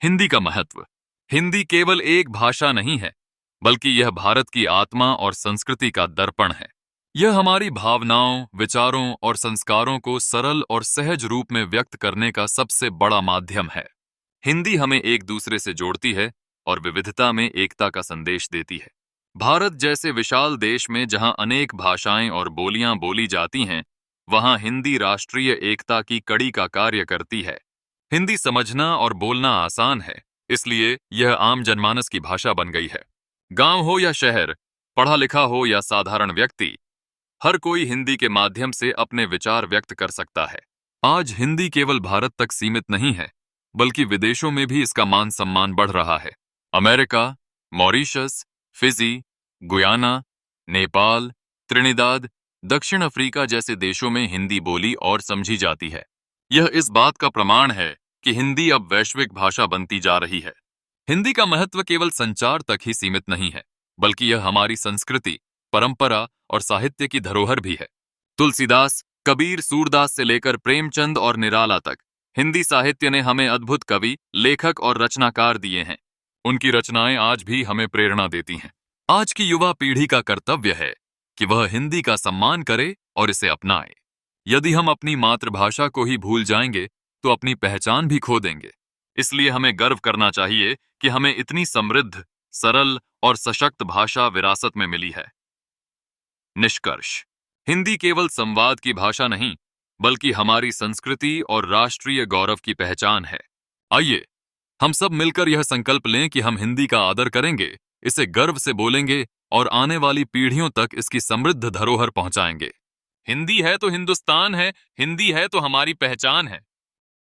हिंदी का महत्व। हिंदी केवल एक भाषा नहीं है, बल्कि यह भारत की आत्मा और संस्कृति का दर्पण है। यह हमारी भावनाओं, विचारों और संस्कारों को सरल और सहज रूप में व्यक्त करने का सबसे बड़ा माध्यम है। हिंदी हमें एक दूसरे से जोड़ती है और विविधता में एकता का संदेश देती है। भारत जैसे विशाल देश में जहां अनेक भाषाएं और बोलियां बोली जाती हैं, वहां हिंदी राष्ट्रीय एकता की कड़ी का कार्य करती है। हिंदी समझना और बोलना आसान है, इसलिए यह आम जनमानस की भाषा बन गई है। गांव हो या शहर, पढ़ा लिखा हो या साधारण व्यक्ति, हर कोई हिंदी के माध्यम से अपने विचार व्यक्त कर सकता है। आज हिंदी केवल भारत तक सीमित नहीं है, बल्कि विदेशों में भी इसका मान सम्मान बढ़ रहा है। America, Mauritius, Fiji, Guyana, Nepal, Trinidad, दक्षिण अफ्रीका जैसे देशों में हिंदी बोली और समझी जाती है। यह इस बात का प्रमाण है कि हिंदी अब वैश्विक भाषा बनती जा रही है। हिंदी का महत्व केवल संचार तक ही सीमित नहीं है, बल्कि यह हमारी संस्कृति, परंपरा और साहित्य की धरोहर भी है। तुलसीदास, कबीर, सूरदास से लेकर प्रेमचंद और निराला तक हिंदी साहित्य ने हमें अद्भुत कवि, लेखक और रचनाकार दिए हैं। उनकी रचनाएं आज भी हमें प्रेरणा देती हैं। आज की युवा पीढ़ी का कर्तव्य है कि वह हिंदी का सम्मान करे और इसे अपनाए। यदि हम अपनी मातृभाषा को ही भूल जाएंगे, तो अपनी पहचान भी खो देंगे। इसलिए हमें गर्व करना चाहिए कि हमें इतनी समृद्ध, सरल और सशक्त भाषा विरासत में मिली है। निष्कर्ष: हिंदी केवल संवाद की भाषा नहीं, बल्कि हमारी संस्कृति और राष्ट्रीय गौरव की पहचान है। आइए हम सब मिलकर यह संकल्प लें कि हम हिंदी का आदर करेंगे, इसे गर्व से बोलेंगे और आने वाली पीढ़ियों तक इसकी समृद्ध धरोहर पहुंचाएंगे। हिंदी है तो हिंदुस्तान है, हिंदी है तो हमारी पहचान है।